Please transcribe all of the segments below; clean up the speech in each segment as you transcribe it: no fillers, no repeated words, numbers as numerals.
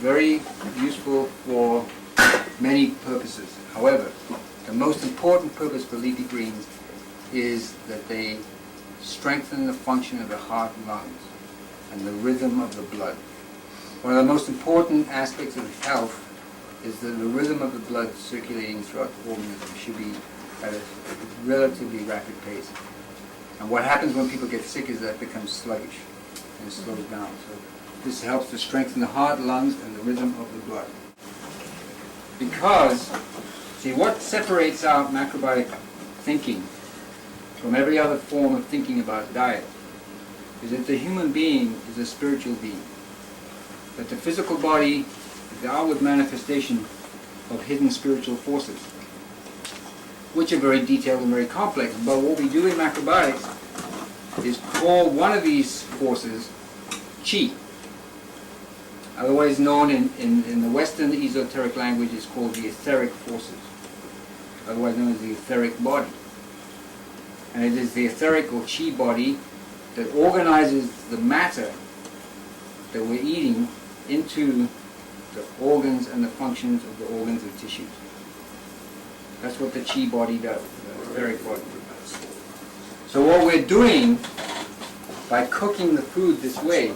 very useful for many purposes. However, the most important purpose for leafy greens is that they strengthen the function of the heart and lungs and the rhythm of the blood. One of the most important aspects of health is that the rhythm of the blood circulating throughout the organism should be at a relatively rapid pace. And what happens when people get sick is that it becomes sluggish and slows down. So this helps to strengthen the heart, lungs, and the rhythm of the blood. Because, see, what separates out macrobiotic thinking from every other form of thinking about diet is that the human being is a spiritual being. That the physical body is the outward manifestation of hidden spiritual forces, which are very detailed and very complex. But what we do in macrobiotics is call one of these forces chi. Otherwise known in the Western esoteric language is called the etheric forces, otherwise known as the etheric body. And it is the etheric or chi body that organizes the matter that we're eating into the organs and the functions of the organs and tissues. That's what the chi body does, the etheric body. So what we're doing by cooking the food this way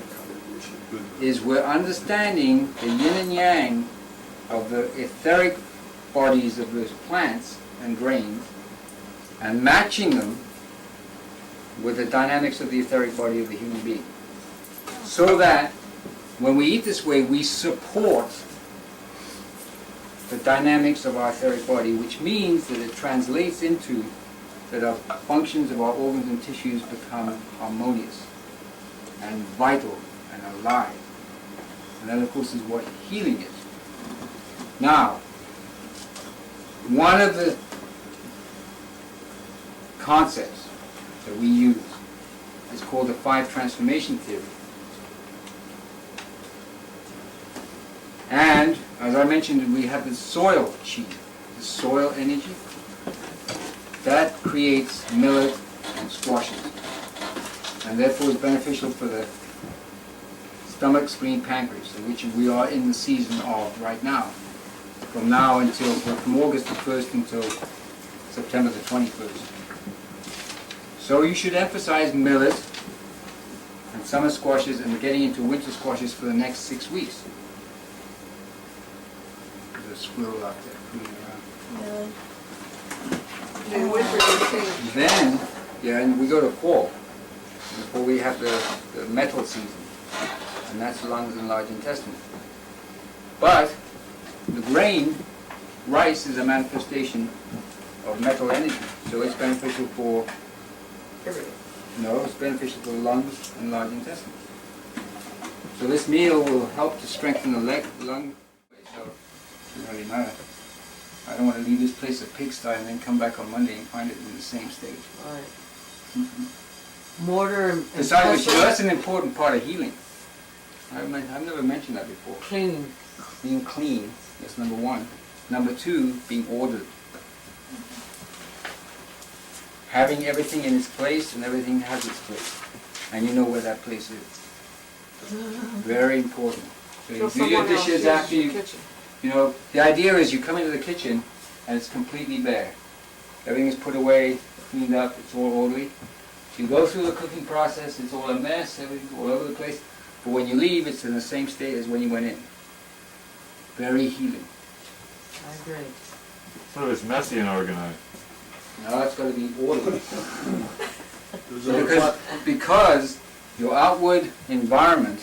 is we're understanding the yin and yang of the etheric bodies of those plants and grains and matching them with the dynamics of the etheric body of the human being. So that when we eat this way, we support the dynamics of our etheric body, which means that it translates into that our functions of our organs and tissues become harmonious and vital and alive. And that, of course, is what healing is. Now, one of the concepts that we use is called the 5 transformation theory. And, as I mentioned, we have the soil chi, the soil energy. That creates millet and squashes. And therefore is beneficial for the stomach, spleen, pancreas, which we are in the season of right now. From August the 1st until September the 21st. So you should emphasize millet and summer squashes and getting into winter squashes for the next 6 weeks. There's a squirrel out there fooling around. Yeah. In winter they change. Then, and we go to fall. Before we have the metal season. And that's lungs and large intestine. But the grain, rice, is a manifestation of metal energy. So it's beneficial for Everything. No, it's beneficial for the lungs and large intestine. So this meal will help to strengthen the lung. So it doesn't really matter. I don't want to leave this place a pigsty and then come back on Monday and find it in the same state. Right. Mm-hmm. Mortar and Besides, that's an important part of healing. I've never mentioned that before. clean. Being clean, that's number 1. Number 2, being ordered. Having everything in its place, and everything has its place. And you know where that place is. Very important. So you do your dishes after you know, the idea is you come into the kitchen and it's completely bare. Everything is put away, cleaned up, it's all orderly. You go through the cooking process, it's all a mess, everything's all over the place. But when you leave, it's in the same state as when you went in. Very healing. I agree. So it's messy and organized. No, it's got to be orderly. because your outward environment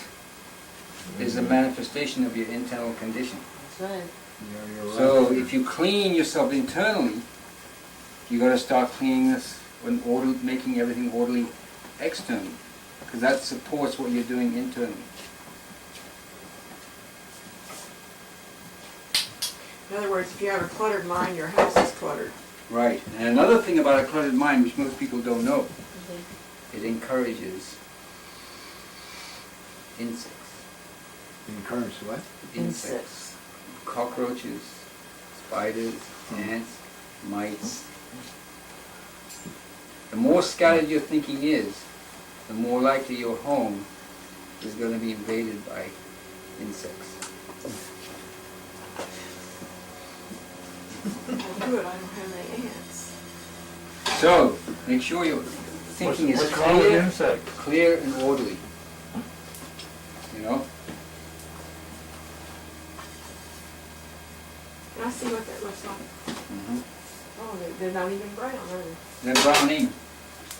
is a manifestation of your internal condition. That's right. So if you clean yourself internally, you got to start cleaning this and making everything orderly externally, because that supports what you're doing internally. In other words, if you have a cluttered mind, your house is cluttered. Right. And another thing about a cluttered mind, which most people don't know, it encourages insects. Encourage what? Insects. Cockroaches, spiders, ants, mites. The more scattered your thinking is, the more likely your home is going to be invaded by insects. Oh, good, I don't have any ants. So, make sure your thinking is What's wrong with clear, insects? clear and orderly. You know? Can I see what that looks like? Mm-hmm. Oh, they're not even brown, are they? They're browning.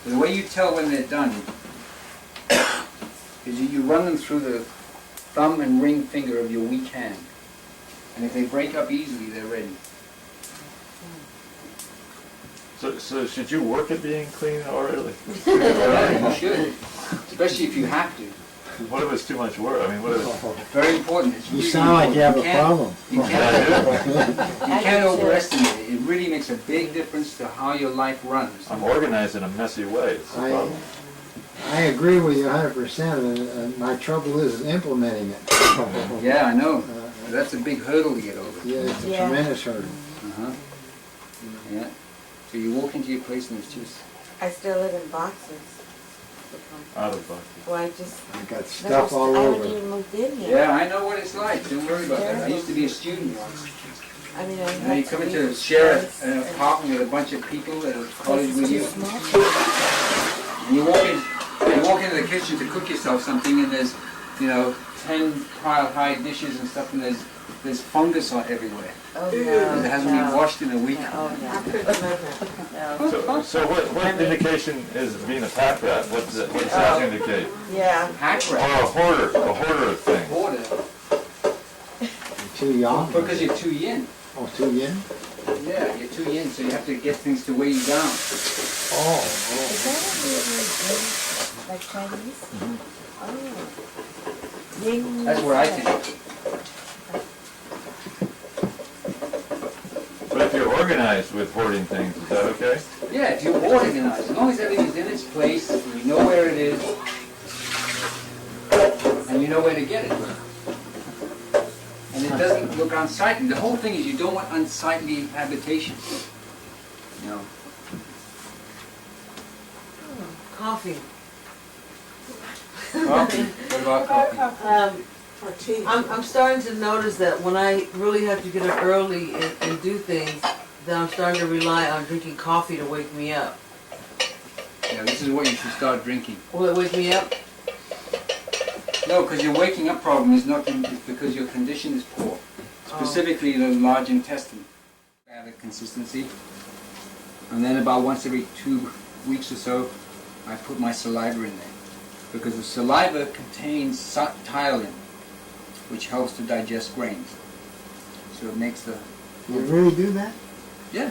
So the way you tell when they're done is you run them through the thumb and ring finger of your weak hand. And if they break up easily, they're ready. So should you work at being clean and orderly? Yeah, you should. Especially if you have to. What if it's too much work? I mean, what if it's... Very important. It's You really sound like you have a important. problem. You can't overestimate it. It really makes a big difference to how your life runs. I'm organized in a messy way. It's the problem. I agree with you 100%, and my trouble is implementing it. Yeah, I know. That's a big hurdle to get over. Yeah, it's a Yeah. tremendous hurdle. Uh-huh. Yeah. So you walk into your place and it's just... I still live in boxes. Out of bucket. Well, I just, I got stuff all I haven't over. even moved in yet. Yeah, I know what it's like. Don't worry about that. I used to be a student once. I mean, I And you have come to into leave a share space an and- apartment with a bunch of people that are college It's with too you. small. And you walk into the kitchen to cook yourself something and there's, 10 pile high dishes and stuff and there's fungus on everywhere. Oh, Ew. no, It hasn't been no. washed in a week. Oh, I no. couldn't live No. So what indication is being a pack rat? What does that indicate? Yeah. Hack Or rat. a hoarder thing. Order. You're too young. Because you're too yin. Oh, too yin? Yeah, you're too yin, so you have to get things to weigh you down. Oh, Is that a like Chinese? Oh. Ying. That's what I think. But if you're organized with hoarding things, is that okay? Yeah, if you're organized, as long as everything's in its place, you know where it is, and you know where to get it. And it doesn't look unsightly. The whole thing is you don't want unsightly habitation. You know. Coffee. Coffee. What about coffee? for tea. I'm starting to notice that when I really have to get up early and do things, that I'm starting to rely on drinking coffee to wake me up. Yeah, this is what you should start drinking. Will it wake me up? No, because your waking up problem is not it's because your condition is poor. Specifically the large intestine. Have a consistency. And then about once every 2 weeks or so, I put my saliva in there. Because the saliva contains ptyalin, which helps to digest grains. So it makes the... you really do that? Yeah.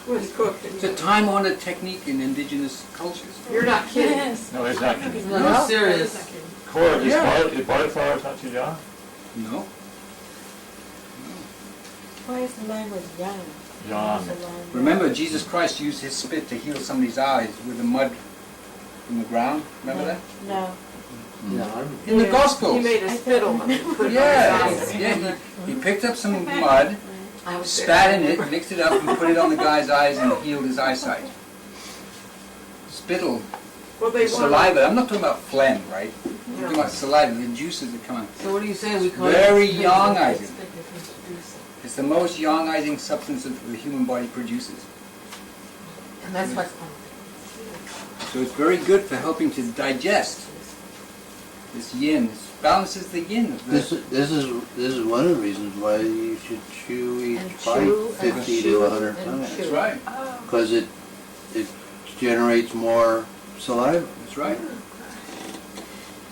When it's cooked. It's a time-honored technique in indigenous cultures. You're not kidding. No, he's not kidding. No, I'm serious. Cora, Yeah. is butterflower not too young? No? Why is the language young? Young. Why is the language- Remember, Jesus Christ used his spit to heal somebody's eyes with the mud from the ground. Remember that? No. Yeah, In the Gospels. He made a spittle and put it Yeah, on his eyes. yeah. He picked up some mud, I was spat in it, mixed it up, and put it on the guy's eyes and healed his eyesight. Spittle, Well, they want saliva. I'm not talking about phlegm, right? I'm talking about saliva, the juices that come out. So what are you saying? We call Very it youngizing. It's the most youngizing substance that the human body produces. And that's what. So it's very good for helping to digest this yin. It balances the yin of the... This is one of the reasons why you should chew each And bite chew and 50 chew to 100 and times. That's right. Because it generates more saliva. That's right.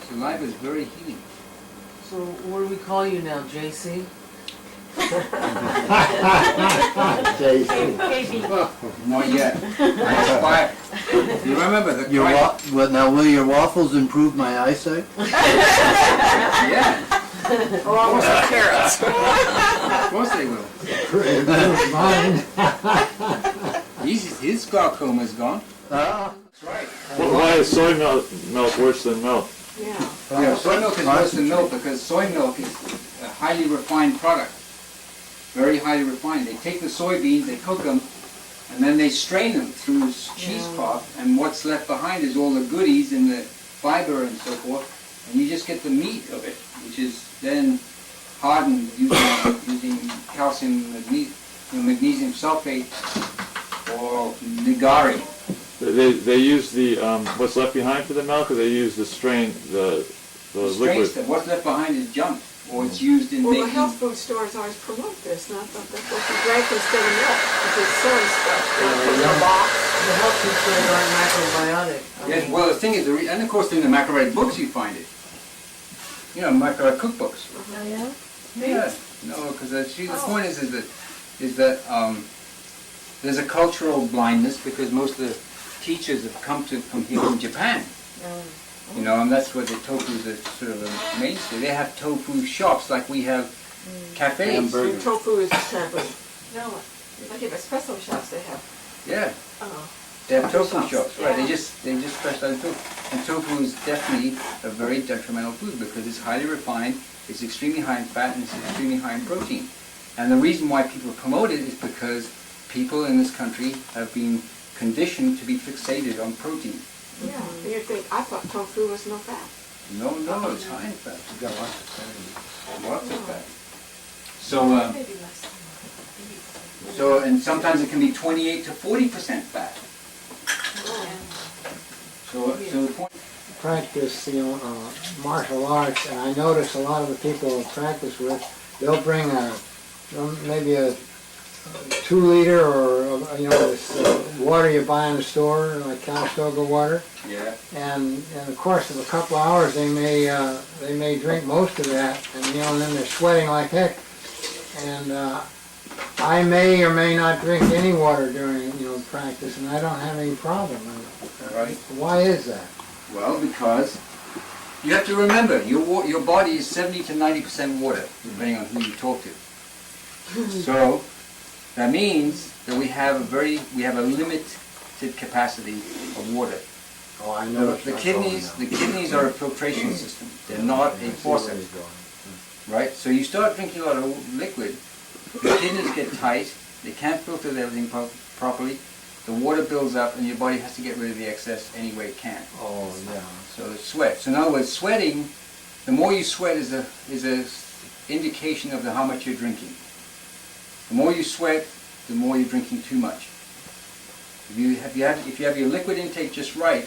Saliva is very healing. So what do we call you now, JC? JC. Not yet. Not quiet. You remember the Your Christ... now, will your waffles improve my eyesight? Yeah, Along with some carrots. of course they will. Mine. His glaucoma's gone. Ah. That's right. Why is soy milk worse than milk? Yeah. Yeah, soy milk is worse than milk because soy milk is a highly refined product. Very highly refined. They take the soybeans, they cook them, and then they strain them through cheesecloth, and what's left behind is all the goodies and the fiber and so forth, and you just get the meat of it, which is then hardened using calcium, magnesium sulfate or nigari. They use the, what's left behind for the milk, or they use the strain, the liquid? What's left behind is junk, or it's used in Well, the making. health food stores always promote this, not that that's what you drank instead of milk. It's this soy stuff. They put in a box. The health food stores aren't macrobiotic. Yes, well, the thing is, and of course in the macrobiotic books you find it. You know, macrobiotic cookbooks. Oh, yeah? Yeah, no, because the point is that there's a cultural blindness because most of the teachers have come from here from Japan. You know, and that's where the tofu is sort of a mainstay. They have tofu shops like we have cafes. Hamburger. Tofu is taboo. No, like if espresso shops they have. Yeah, Oh. they have tofu Shops, shops, right? yeah. They just specialize in tofu. And tofu is definitely a very detrimental food because it's highly refined, it's extremely high in fat, and it's extremely high in protein. And the reason why people promote it is because people in this country have been conditioned to be fixated on protein. Yeah, and you think, I thought tofu was no fat. No, it's high in fat. It's got lots of fat. Lots of fat. So, and sometimes it can be 28 to 40% fat. So the point. Practice, martial arts, and I notice a lot of the people I practice with, they'll bring maybe a 2 liter or this water you buy in the store, like Calistoga water, Yeah. and in the course of a couple hours they may drink most of that, and then they're sweating like heck. And I may or may not drink any water during practice, and I don't have any problem. Right. Why is that? Well, because you have to remember, your body is 70 to 90% water, depending on who you talk to. So that means that we have a limited capacity of water. Oh, I know. The kidneys are a filtration system. They're not a faucet, right? So you start drinking a lot of liquid, the kidneys get tight, they can't filter everything properly, the water builds up, and your body has to get rid of the excess any way it can. Oh, yeah. So it's sweat. So in other words, sweating, the more you sweat is a indication of how much you're drinking. The more you sweat, the more you're drinking too much. If you have your liquid intake just right,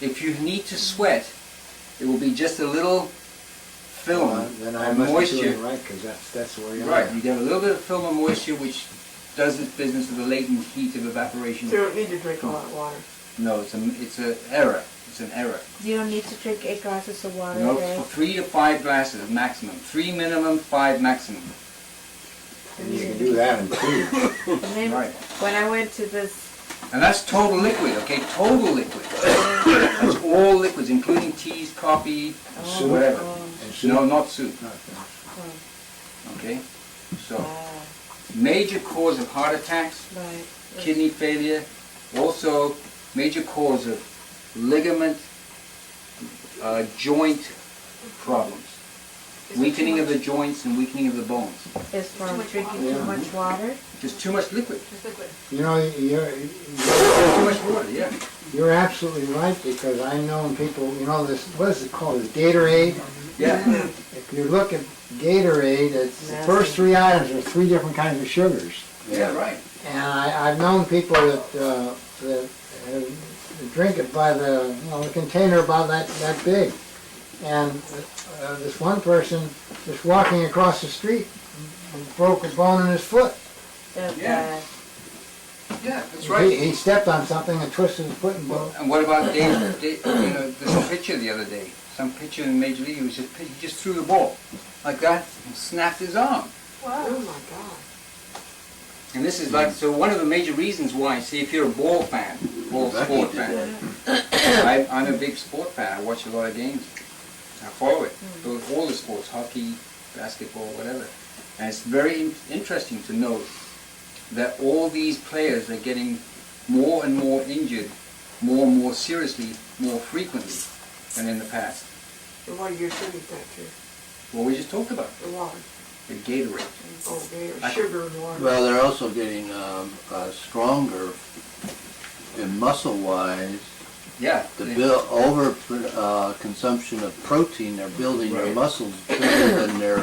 if you need to sweat, it will be just a little film Then I of must be moisture. doing it right, because that's where you Right, are. you get a little bit of film of moisture which does its business of the latent heat of evaporation. So you don't need to drink a lot of water. No, it's an error. It's an error. You don't need to drink 8 glasses of water No, a day. 3 to 5 glasses maximum. 3 minimum, 5 maximum. And you can do that in 2. And then Right. when I went to this, And that's total liquid, okay? Total liquid. That's all liquids, including teas, coffee, whatever. And soup. No, not soup. Not Okay? So, major cause of heart attacks, right, kidney failure, also major cause of ligament, joint problems. Weakening of the joints and weakening of the bones. is from drinking Yeah. too much water. Just too much liquid. Too much water, yeah. You're absolutely right, because I've known people, this, what is it called, this Gatorade? Yeah. If you look at Gatorade, it's the first 3 items are 3 different kinds of sugars. Yeah, right. And I've known people that drink it by the container about that big. And this one person just walking across the street broke a bone in his foot. That's Yeah. Yeah, that's right. He stepped on something and twisted his foot and broke. And what about this pitcher the other day? Some pitcher in Major League, he just threw the ball like that and snapped his arm. Oh my God. And this is like, so one of the major reasons why, see, if you're a ball fan, sport fan, I'm a big sport fan, I watch a lot of games, I follow it, all the sports, hockey, basketball, whatever. And it's very interesting to note that all these players are getting more and more injured, more and more seriously, more frequently than in the past. And what do you attribute that to? What we just talked about, The water. the Gatorade. Oh, Gatorade. Sugar and water. Well, they're also getting stronger in muscle-wise. Yeah. The consumption of protein, they're building their Right. muscles bigger than their